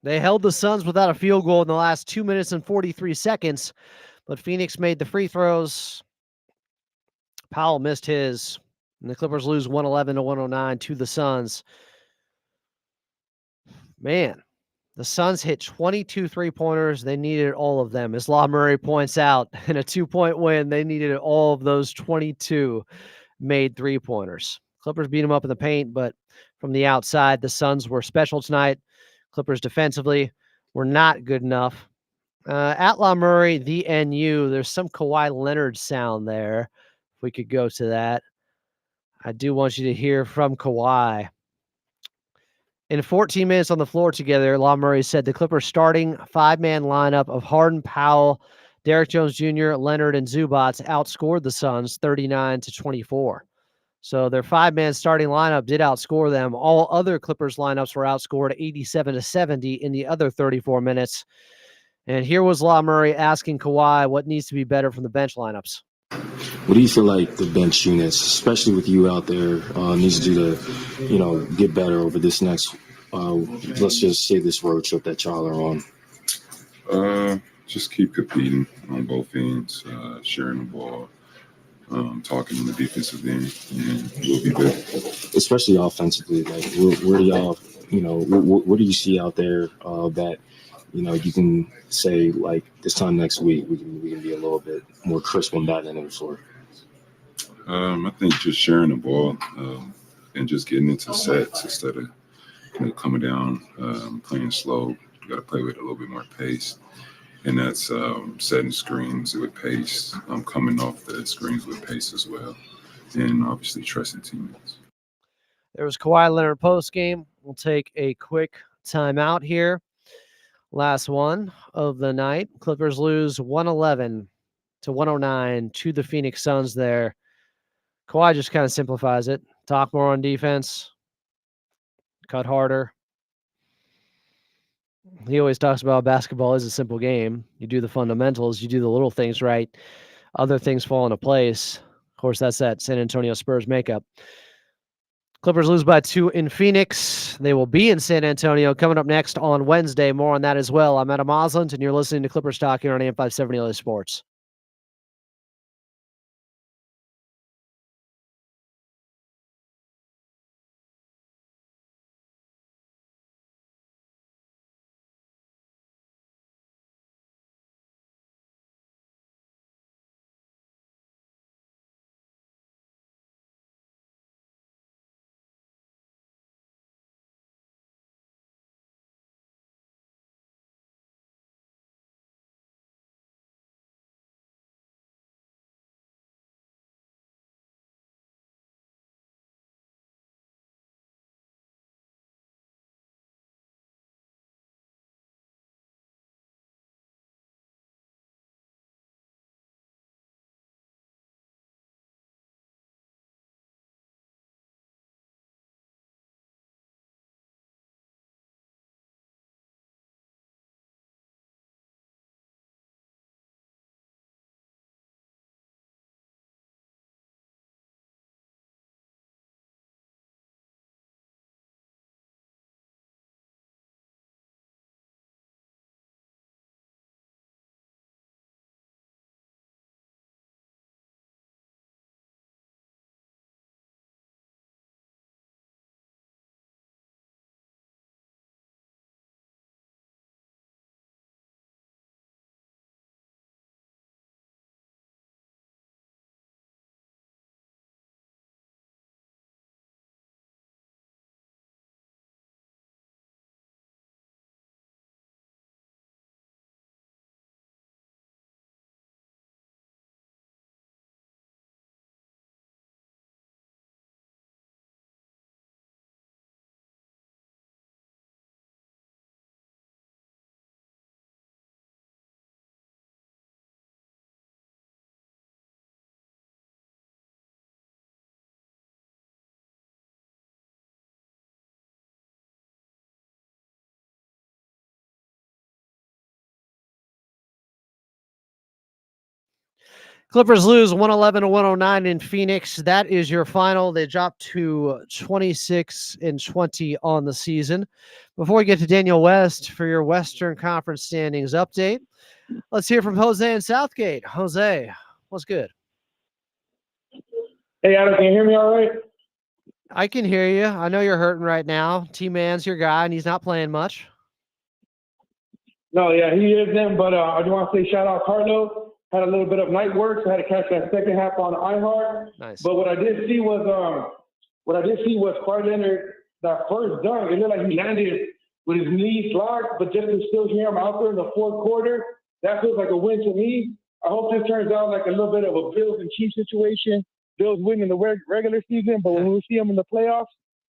They held the Suns without a field goal in the last 2 minutes and 43 seconds, but Phoenix made the free throws. Powell missed his, and the Clippers lose 111-109 to the Suns. Man, the Suns hit 22 3-pointers. They needed all of them. As Law Murray points out, in a 2-point win, they needed all of those 22 made 3-pointers. Clippers beat them up in the paint, but from the outside, the Suns were special tonight. Clippers defensively were not good enough. At La Murray, the NU, there's some Kawhi Leonard sound there. If we could go to that. I do want you to hear from Kawhi. In 14 minutes on the floor together, La Murray said the Clippers starting 5-man lineup of Harden, Powell, Derrick Jones Jr., Leonard, and Zubac outscored the Suns 39-24. So their 5-man starting lineup did outscore them. All other Clippers lineups were outscored 87-70 in the other 34 minutes. And here was La Murray asking Kawhi what needs to be better from the bench lineups. What do you feel like the bench units, especially with you out there, needs to do to, get better over this next, let's just say this road trip that y'all are on? Just keep competing on both ends, sharing the ball, talking in the defensive end, and we'll be good. Especially offensively, like where do y'all, what do you see out there that, you can say like this time next week we can be a little bit more crisp on that end of the floor? I think just sharing the ball and just getting into sets instead of coming down, playing slow. You got to play with a little bit more pace, and that's setting screens with pace, coming off the screens with pace as well, and obviously trusting teammates. There was Kawhi Leonard post game. We'll take a quick timeout here. Last one of the night. Clippers lose 111-109 to the Phoenix Suns there. Kawhi just kind of simplifies it. Talk more on defense. Cut harder. He always talks about basketball is a simple game. You do the fundamentals. You do the little things right. Other things fall into place. Of course, that's that San Antonio Spurs makeup. Clippers lose by 2 in Phoenix. They will be in San Antonio coming up next on Wednesday. More on that as well. I'm Adam Osland, and you're listening to Clippers Talk here on AM 570 LA Sports. Clippers lose 111-109 in Phoenix. That is your final. They dropped to 26-20 on the season. Before we get to Daniel West for your Western Conference standings update, let's hear from Jose in Southgate. Jose, what's good? Hey, Adam, can you hear me all right? I can hear you. I know you're hurting right now. T-Man's your guy, and he's not playing much. No, yeah, he isn't, but I do want to say shout out Carlos. Had a little bit of night work, so I had to catch that second half on iHeart. Nice. But what I did see was what I did see was Kawhi Leonard, that first dunk, it looked like he landed with his knees locked, but just to still hear him out there in the fourth quarter, that feels like a win to me. I hope this turns out like a little bit of a Bills and Chiefs situation. Bills win in the regular season, but when we see them in the playoffs,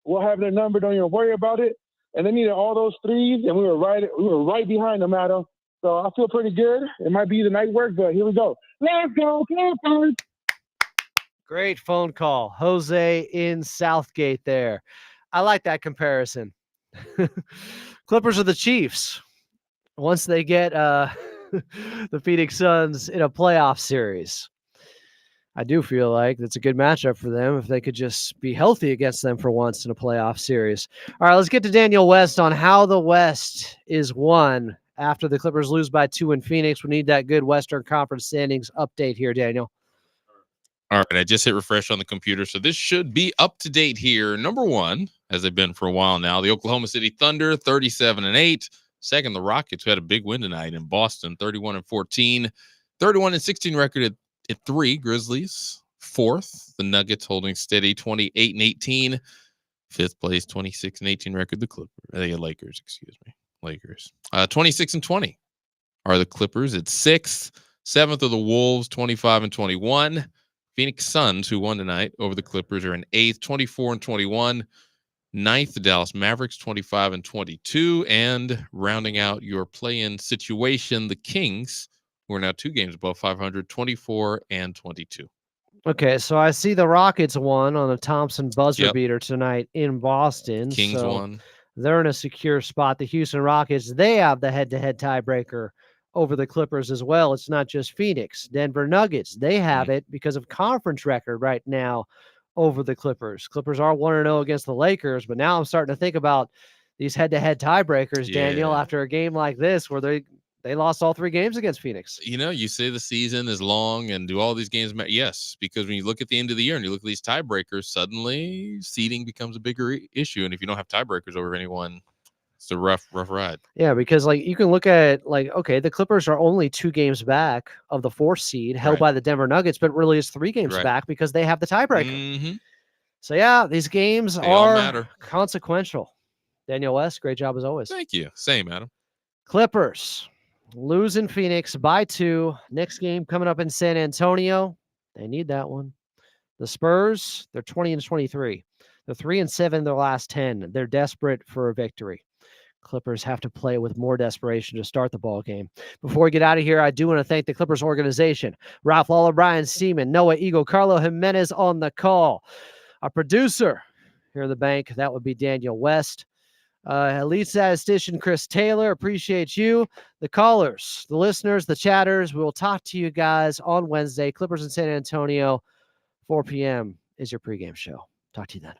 we'll have their number. Don't even worry about it. And they needed all those threes, and we were right behind them, Adam. So I feel pretty good. It might be the night work, but here we go. Let's go, Clippers! Great phone call. Jose in Southgate there. I like that comparison. Clippers are the Chiefs. Once they get the Phoenix Suns in a playoff series. I do feel like that's a good matchup for them if they could just be healthy against them for once in a playoff series. All right, let's get to Daniel West on how the West is won after the Clippers lose by 2 in Phoenix. We need that good Western Conference standings update here, Daniel. All right, I just hit refresh on the computer, so this should be up to date here. Number 1, as they've been for a while now, the Oklahoma City Thunder, 37-8. Second, the Rockets, who had a big win tonight in Boston, 31-14. 31-16 record at 3. Grizzlies, 4th. The Nuggets holding steady, 28-18. 5th place, 26-18 record. The Lakers, excuse me. Lakers. 26-20 are the Clippers at 6th. 7th are the Wolves, 25-21. Phoenix Suns, who won tonight over the Clippers, are in 8th, 24-21. 9th, the Dallas Mavericks, 25-22. And rounding out your play-in situation, the Kings, who are now 2 games above 500, 24-22. Okay, so I see the Rockets won on a Thompson buzzer Yep. beater tonight in Boston. Kings so won. They're in a secure spot. The Houston Rockets, they have the head-to-head tiebreaker over the Clippers as well. It's not just Phoenix. Denver Nuggets, they have it because of conference record right now over the Clippers. Clippers are 1-0 against the Lakers, but now I'm starting to think about these head-to-head tiebreakers, Daniel, Yeah. after a game like this where they lost all 3 games against Phoenix. You know, you say the season is long and do all these games matter? Yes, because when you look at the end of the year and you look at these tiebreakers, suddenly seeding becomes a bigger issue. And if you don't have tiebreakers over anyone, it's a rough ride. Yeah, because like you can look at like, okay, the Clippers are only 2 games back of the 4th seed held Right. by the Denver Nuggets, but really is 3 games Right. back because they have the tiebreaker. Mm-hmm. So yeah, these games They all are matter. consequential. Daniel West, great job as always. Thank you. Same, Adam. Clippers lose in Phoenix by 2. Next game coming up in San Antonio. They need that one. The Spurs, they're 20-23. They're 3-7 their last 10. They're desperate for a victory. Clippers have to play with more desperation to start the ball game. Before we get out of here, I do want to thank the Clippers organization. Ralph Lawler, Brian Seaman, Noah Eagle, Carlo Jimenez on the call. Our producer here in the bank, that would be Daniel West. Elite statistician Chris Taylor, appreciate you. The callers, the listeners, the chatters, we will talk to you guys on Wednesday. Clippers in San Antonio, 4 p.m. is your pregame show. Talk to you then.